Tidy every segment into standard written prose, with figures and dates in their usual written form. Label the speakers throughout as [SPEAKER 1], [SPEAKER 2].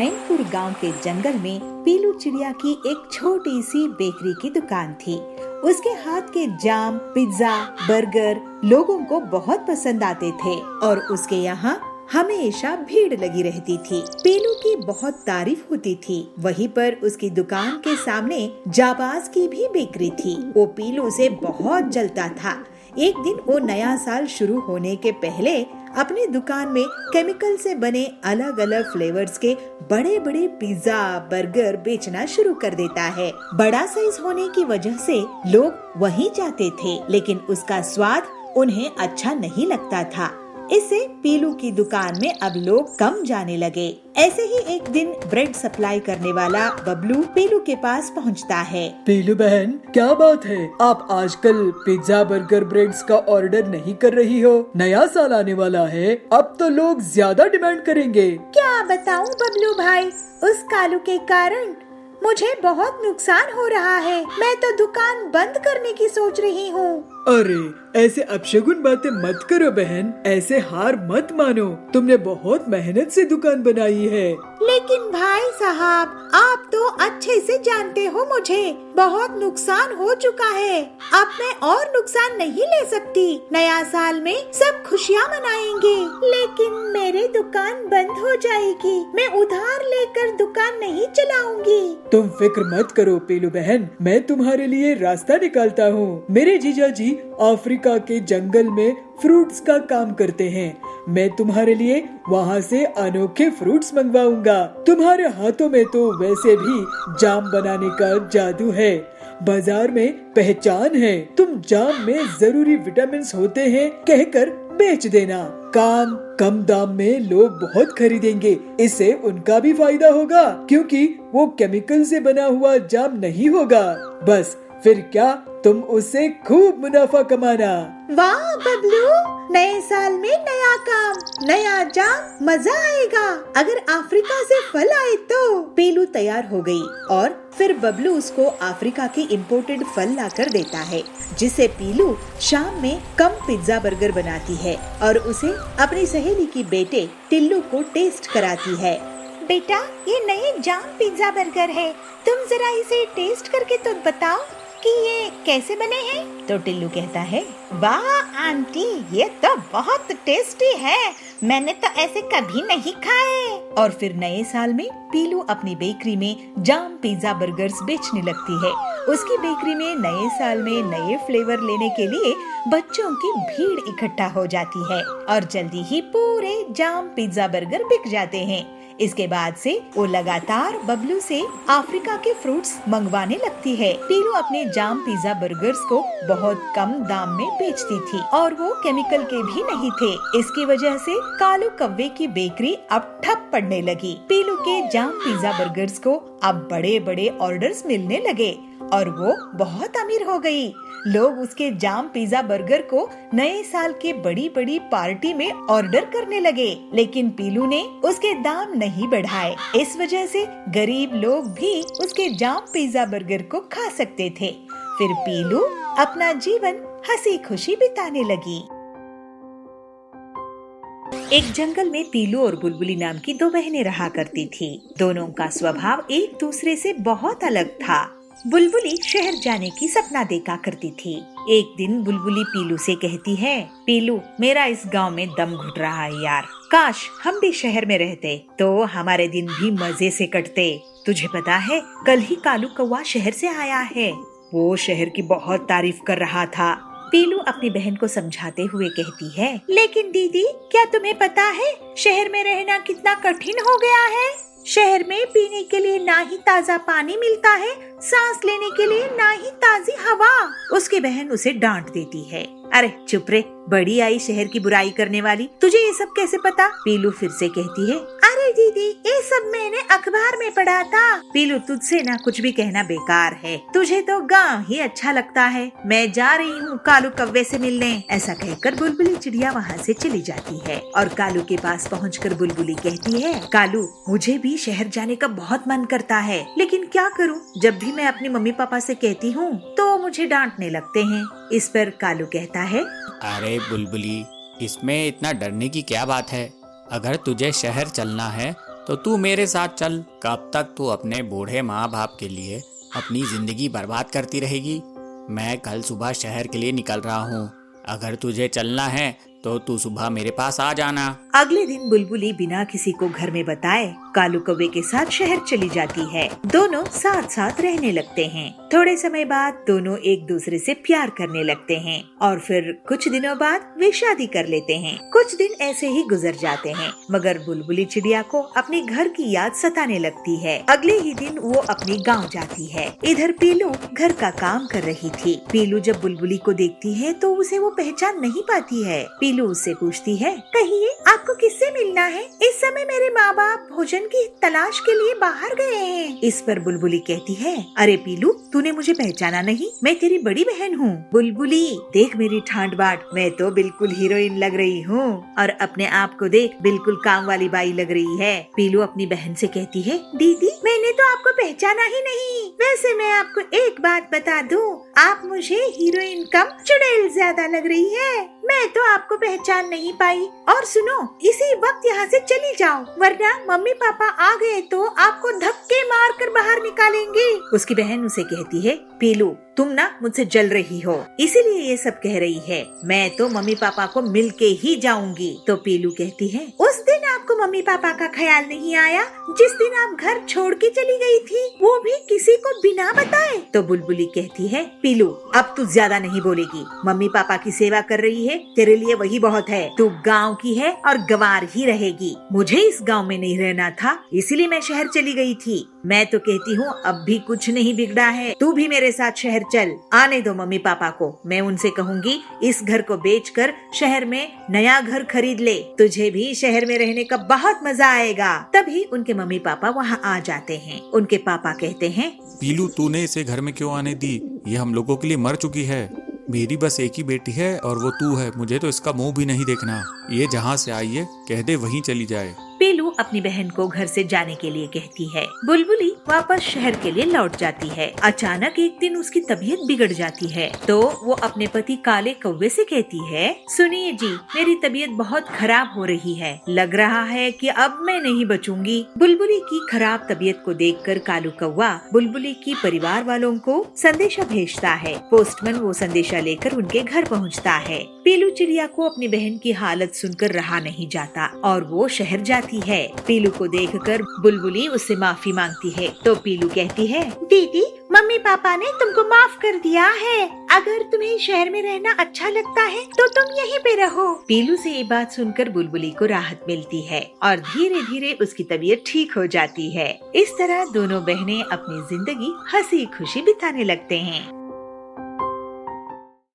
[SPEAKER 1] नैनपुर गांव के जंगल में पीलू चिड़िया की एक छोटी सी बेकरी की दुकान थी। उसके हाथ के जाम, पिज्जा, बर्गर लोगों को बहुत पसंद आते थे और उसके यहाँ हमेशा भीड़ लगी रहती थी। पीलू की बहुत तारीफ होती थी। वहीं पर उसकी दुकान के सामने जाबाज की भी बेकरी थी। वो पीलू से बहुत जलता था। एक दिन वो नया साल शुरू होने के पहले अपनी दुकान में केमिकल से बने अलग अलग फ्लेवर्स के बड़े बड़े पिज्जा, बर्गर बेचना शुरू कर देता है। बड़ा साइज होने की वजह से लोग वहीं जाते थे, लेकिन उसका स्वाद उन्हें अच्छा नहीं लगता था। इससे पीलू की दुकान में अब लोग कम जाने लगे। ऐसे ही एक दिन ब्रेड सप्लाई करने वाला बबलू पीलू के पास पहुंचता है।
[SPEAKER 2] पीलू बहन, क्या बात है? आप आजकल पिज्जा, बर्गर, ब्रेड्स का ऑर्डर नहीं कर रही हो? नया साल आने वाला है, अब तो लोग ज्यादा डिमांड करेंगे।
[SPEAKER 1] क्या बताऊं बबलू भाई, उस कालू के कारण मुझे बहुत नुकसान हो रहा है। मैं तो दुकान बंद करने की सोच रही हूँ।
[SPEAKER 2] अरे, ऐसे अपशगुन बातें मत करो बहन, ऐसे हार मत मानो। तुमने बहुत मेहनत से दुकान बनाई है।
[SPEAKER 1] लेकिन भाई साहब, आप तो अच्छे से जानते हो मुझे बहुत नुकसान हो चुका है। अब मैं और नुकसान नहीं ले सकती। नया साल में सब खुशियाँ मनाएंगे, लेकिन मेरी दुकान बंद हो जाएगी। मैं उधार लेकर दुकान नहीं चलाऊंगी।
[SPEAKER 2] तुम फिक्र मत करो पीलू बहन, मैं तुम्हारे लिए रास्ता निकालता हूँ। मेरे जीजा जी अफ्रीका के जंगल में फ्रूट्स का काम करते हैं। मैं तुम्हारे लिए वहाँ से अनोखे फ्रूट्स मंगवाऊंगा। तुम्हारे हाथों में तो वैसे भी जाम बनाने का जादू है, बाजार में पहचान है। तुम जाम में जरूरी विटामिन होते हैं कहकर बेच देना। काम कम दाम में लोग बहुत खरीदेंगे, इससे उनका भी फायदा होगा, क्योंकि वो केमिकल से बना हुआ जाम नहीं होगा। बस फिर क्या, तुम उससे खूब मुनाफा कमाना।
[SPEAKER 1] वाह बबलू, नए साल में नया काम, नया जाम, मजा आएगा। अगर अफ्रीका से फल आए तो। पीलू तैयार हो गई और फिर बबलू उसको अफ्रीका के इम्पोर्टेड फल लाकर देता है, जिससे पीलू शाम में कम पिज्जा बर्गर बनाती है और उसे अपनी सहेली की बेटे टिल्लू को टेस्ट कराती है। बेटा, ये नए जाम पिज्जा बर्गर है, तुम जरा इसे टेस्ट करके तो बताओ कि ये कैसे बने हैं। तो टिल्लू कहता है, वाह आंटी, ये तो बहुत टेस्टी है, मैंने तो ऐसे कभी नहीं खाए। और फिर नए साल में पीलू अपनी बेकरी में जाम, पिज्जा, बर्गर्स बेचने लगती है। उसकी बेकरी में नए साल में नए फ्लेवर लेने के लिए बच्चों की भीड़ इकट्ठा हो जाती है और जल्दी ही पूरे जाम, पिज्जा, बर्गर बिक जाते हैं। इसके बाद से वो लगातार बबलू से अफ्रीका के फ्रूट्स मंगवाने लगती है। पीलू अपने जाम, पिज्जा, बर्गर्स को बहुत कम दाम में बेचती थी और वो केमिकल के भी नहीं थे। इसकी वजह से कालू कव्वे की बेकरी अब ठप पड़ने लगी। पीलू के जाम, पिज्जा, बर्गर्स को अब बड़े बड़े ऑर्डर्स मिलने लगे और वो बहुत अमीर हो गई। लोग उसके जाम, पिज्जा, बर्गर को नए साल के बड़ी बड़ी पार्टी में ऑर्डर करने लगे, लेकिन पीलू ने उसके दाम नहीं बढ़ाए। इस वजह से गरीब लोग भी उसके जाम, पिज्जा, बर्गर को खा सकते थे। फिर पीलू अपना जीवन हंसी खुशी बिताने लगी। एक जंगल में पीलू और बुलबुली नाम की दो बहनें रहा करती थी। दोनों का स्वभाव एक दूसरे से बहुत अलग था। बुलबुली शहर जाने की सपना देखा करती थी। एक दिन बुलबुली पीलू से कहती है, पीलू, मेरा इस गांव में दम घुट रहा है यार। काश हम भी शहर में रहते तो हमारे दिन भी मजे से कटते। तुझे पता है, कल ही कालू कौवा शहर से आया है। वो शहर की बहुत तारीफ कर रहा था। पीलू अपनी बहन को समझाते हुए कहती है, लेकिन दीदी, क्या तुम्हें पता है शहर में रहना कितना कठिन हो गया है? शहर में पीने के लिए ना ही ताजा पानी मिलता है, सांस लेने के लिए ना ही ताजी हवा। उसकी बहन उसे डांट देती है, अरे चुप रे, बड़ी आई शहर की बुराई करने वाली, तुझे ये सब कैसे पता? पीलू फिर से कहती है, अरे दीदी, ये सब मैंने अखबार में पढ़ा था। पीलू, तुझसे ना कुछ भी कहना बेकार है, तुझे तो गांव ही अच्छा लगता है। मैं जा रही हूँ कालू कव्वे से मिलने। ऐसा कहकर बुलबुली चिड़िया वहाँ से चली जाती है और कालू के पास पहुँचकर बुलबुली कहती है, कालू, मुझे भी शहर जाने का बहुत मन करता है, लेकिन क्या करूँ, जब भी मैं अपनी मम्मी पापा से कहती हूँ तो मुझे डांटने लगते हैं। इस पर कालू कहता है,
[SPEAKER 3] अरे बुलबुली, इसमें इतना डरने की क्या बात है? अगर तुझे शहर चलना है तो तू मेरे साथ चल। कब तक तू अपने बूढ़े माँ बाप के लिए अपनी जिंदगी बर्बाद करती रहेगी? मैं कल सुबह शहर के लिए निकल रहा हूँ। अगर तुझे चलना है तो तू सुबह मेरे पास आ जाना।
[SPEAKER 1] अगले दिन बुलबुली बिना किसी को घर में बताए कालू कौवे के साथ शहर चली जाती है। दोनों साथ साथ रहने लगते हैं। थोड़े समय बाद दोनों एक दूसरे से प्यार करने लगते हैं और फिर कुछ दिनों बाद वे शादी कर लेते हैं। कुछ दिन ऐसे ही गुजर जाते हैं, मगर बुलबुली चिड़िया को अपने घर की याद सताने लगती है। अगले ही दिन वो अपने गाँव जाती है। इधर पीलू घर का काम कर रही थी। पीलू जब बुलबुली को देखती है तो उसे वो पहचान नहीं पाती है। पीलू उससे पूछती है, कहिए आपको किससे मिलना है? इस समय मेरे माँ बाप भोजन की तलाश के लिए बाहर गए हैं। इस पर बुलबुली कहती है, अरे पीलू, तूने मुझे पहचाना नहीं? मैं तेरी बड़ी बहन हूँ। बुलबुली, देख मेरी ठाट बाट, मैं तो बिल्कुल हीरोइन लग रही हूँ और अपने आप को देख, बिल्कुल काम वाली बाई लग रही है। पीलू अपनी बहन से कहती है, दीदी मैंने तो आपको पहचाना ही नहीं। वैसे मैं आपको एक बात बता दूं, आप मुझे हीरोइन कम चुड़ैल ज्यादा लग रही है। मैं तो आपको पहचान नहीं पाई। और सुनो, इसी वक्त यहाँ से चली जाओ, वरना मम्मी पापा आ गए तो आपको धक्के मार कर बाहर निकालेंगे। उसकी बहन उसे कहती है, पीलू तुम ना मुझसे जल रही हो, इसीलिए ये सब कह रही है। मैं तो मम्मी पापा को मिल के ही जाऊंगी। तो पीलू कहती है, उस दिन आपको मम्मी पापा का ख्याल नहीं आया जिस दिन आप घर छोड़ के चली गई थी, वो भी किसी को बिना बताए? तो बुलबुली कहती है, पीलू अब तू ज्यादा नहीं बोलेगी। मम्मी पापा की सेवा कर रही है, तेरे लिए वही बहुत है। तू गाँव की है और गंवार ही रहेगी। मुझे इस गाँव में नहीं रहना था, इसीलिए मैं शहर चली गई थी। मैं तो कहती हूँ अब भी कुछ नहीं बिगड़ा है, तू भी मेरे साथ शहर चल। आने दो मम्मी पापा को, मैं उनसे कहूँगी इस घर को बेचकर शहर में नया घर खरीद ले, तुझे भी शहर में रहने का बहुत मजा आएगा। तभी उनके मम्मी पापा वहाँ आ जाते हैं। उनके पापा कहते हैं,
[SPEAKER 4] पीलू तूने इसे घर में क्यों आने दी? ये हम लोगों के लिए मर चुकी है। मेरी बस एक ही बेटी है और वो तू है। मुझे तो इसका मुंह भी नहीं देखना। ये जहाँ से आई है कह दे वहीं चली जाए।
[SPEAKER 1] पीलू अपनी बहन को घर से जाने के लिए कहती है। बुलबुली वापस शहर के लिए लौट जाती है। अचानक एक दिन उसकी तबीयत बिगड़ जाती है, तो वो अपने पति काले कौवे से कहती है, सुनिए जी, मेरी तबीयत बहुत खराब हो रही है। लग रहा है कि अब मैं नहीं बचूंगी। बुलबुली की खराब तबीयत को देखकर कालू कौवा बुलबुली की परिवार वालों को संदेशा भेजता है। पोस्टमैन वो संदेशा लेकर उनके घर पहुँचता है। पीलू चिड़िया को अपनी बहन की हालत सुनकर रहा नहीं जाता और वो शहर जाती है। पीलू को देखकर बुलबुली उससे माफी मांगती है। तो पीलू कहती है, दीदी मम्मी पापा ने तुमको माफ कर दिया है। अगर तुम्हें शहर में रहना अच्छा लगता है तो तुम यहीं पे रहो। पीलू से ये बात सुनकर बुलबुली को राहत मिलती है और धीरे धीरे उसकी तबीयत ठीक हो जाती है। इस तरह दोनों बहनें अपनी जिंदगी हंसी खुशी बिताने लगते हैं।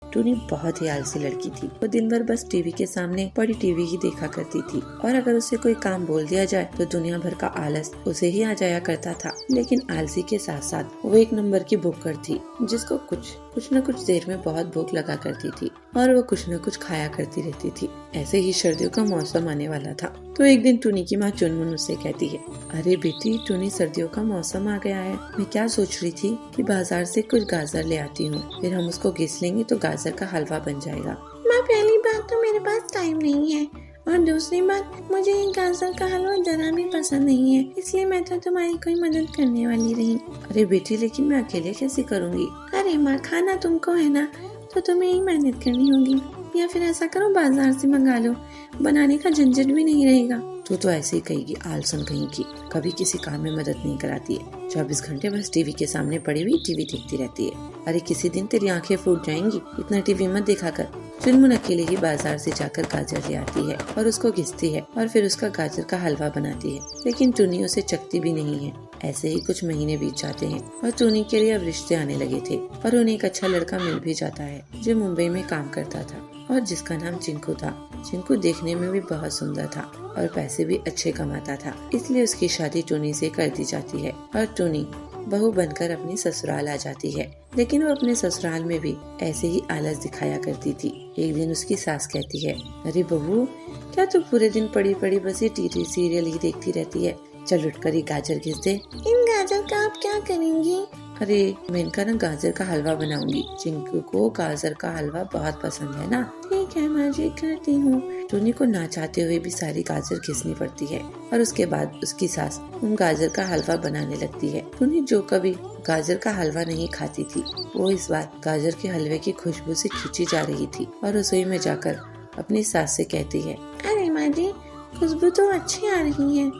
[SPEAKER 5] टूनी बहुत ही आलसी लड़की थी। वो दिन भर बस टीवी के सामने पड़ी टीवी ही देखा करती थी और अगर उसे कोई काम बोल दिया जाए तो दुनिया भर का आलस उसे ही आ जाया करता था। लेकिन आलसी के साथ साथ वो एक नंबर की भूखड़ थी, जिसको कुछ न कुछ देर में बहुत भूख लगा करती थी और वो कुछ न कुछ खाया करती रहती थी। ऐसे ही सर्दियों का मौसम आने वाला था, तो एक दिन टूनी की माँ चुनमुन उससे कहती है, अरे बेटी टूनी, सर्दियों का मौसम आ गया है। मैं क्या सोच रही थी कि बाजार से कुछ गाजर ले आती हूँ, फिर हम उसको घिस लेंगे तो गाजर का हलवा बन जाएगा।
[SPEAKER 6] माँ, पहली बात तो मेरे पास टाइम नहीं है और दूसरी बात मुझे ये गाजर का हलवा जरा भी पसंद नहीं है, इसलिए मैं तो तुम्हारी कोई मदद करने वाली नहीं।
[SPEAKER 5] अरे बेटी, लेकिन मैं अकेले कैसे करूँगी?
[SPEAKER 6] अरे माँ, खाना तुमको है ना, तो तुम्हें ही मेहनत करनी होगी, या फिर ऐसा करो बाजार से मंगा लो, बनाने का झंझट भी नहीं रहेगा।
[SPEAKER 5] तू तो ऐसे ही कहेगी, आलसन कहीं की, कभी किसी काम में मदद नहीं कराती है। 24 घंटे बस टीवी के सामने पड़ी हुई टीवी देखती रहती है। अरे किसी दिन तेरी आंखें फूट जाएंगी, इतना टीवी मत देखा कर। चुनमुन अकेले ही बाजार से जाकर गाजर ले आती है और उसको घिसती है और फिर उसका गाजर का हलवा बनाती है, लेकिन टूनी उसे चखती भी नहीं है। ऐसे ही कुछ महीने बीत जाते हैं और टूनी के लिए अब रिश्ते आने लगे थे और उन्हें एक अच्छा लड़का मिल भी जाता है जो मुंबई में काम करता था और जिसका नाम चिंकू था। चिंकू देखने में भी बहुत सुंदर था और पैसे भी अच्छे कमाता था, इसलिए उसकी शादी टूनी से कर दी जाती है और टूनी बहू बनकर अपने ससुराल आ जाती है। लेकिन वो अपने ससुराल में भी ऐसे ही आलस दिखाया करती थी। एक दिन उसकी सास कहती है, अरे बहू, क्या तू पूरे दिन पड़ी पड़ी बस ये टीवी सीरियल ही देखती रहती है? चल उठकर ये गाजर घिस दे।
[SPEAKER 6] इन गाजर का आप क्या करेंगी?
[SPEAKER 5] अरे मैं इनका ना गाजर का हलवा बनाऊंगी, चिंकू को गाजर का हलवा बहुत पसंद है ना।
[SPEAKER 6] ठीक है माँ जी, करती हूँ।
[SPEAKER 5] टूनी को ना चाहते हुए भी सारी गाजर घिसनी पड़ती है और उसके बाद उसकी सास उन गाजर का हलवा बनाने लगती है। टूनी जो कभी गाजर का हलवा नहीं खाती थी, वो इस बार गाजर के हलवे की खुशबू से खींची जा रही थी और रसोई में जाकर अपनी सास से कहती है,
[SPEAKER 6] अरे माँ जी, खुशबू तो अच्छी आ रही है।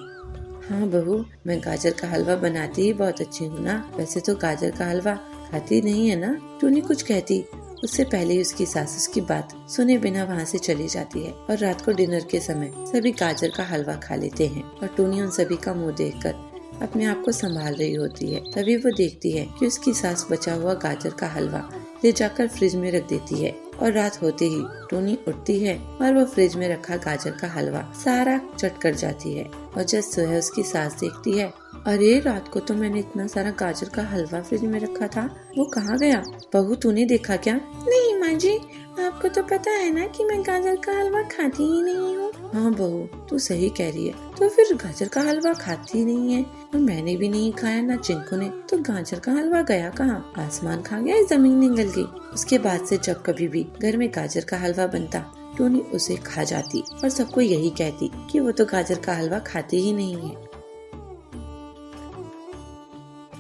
[SPEAKER 5] हाँ बहू, मैं गाजर का हलवा बनाती ही बहुत अच्छी हूँ ना। वैसे तो गाजर का हलवा खाती नहीं है ना। टूनी कुछ कहती उससे पहले ही उसकी सास उसकी बात सुने बिना वहाँ से चली जाती है और रात को डिनर के समय सभी गाजर का हलवा खा लेते हैं और टूनी उन सभी का मुंह देखकर अपने आप को संभाल रही होती है। तभी वो देखती है कि उसकी सास बचा हुआ गाजर का हलवा ले जाकर फ्रिज में रख देती है और रात होते ही टूनी उठती है और वो फ्रिज में रखा गाजर का हलवा सारा चट कर जाती है। और जब सुबह उसकी सास देखती है, अरे रात को तो मैंने इतना सारा गाजर का हलवा फ्रिज में रखा था, वो कहाँ गया? बहू तूने देखा क्या?
[SPEAKER 6] नहीं माँ जी, आपको तो पता है ना कि मैं गाजर का हलवा खाती ही नहीं हूँ।
[SPEAKER 5] हाँ बहू, तू सही कह रही है। तो फिर गाजर का हलवा खाती नहीं है और मैंने भी नहीं खाया, ना चिंकू ने। तो गाजर का हलवा गया कहाँ? आसमान खा गया, जमीन निगल गई? उसके बाद से जब कभी भी घर में गाजर का हलवा बनता, टूनी उसे खा जाती और सबको यही कहती कि वो तो गाजर का हलवा खाती ही नहीं है।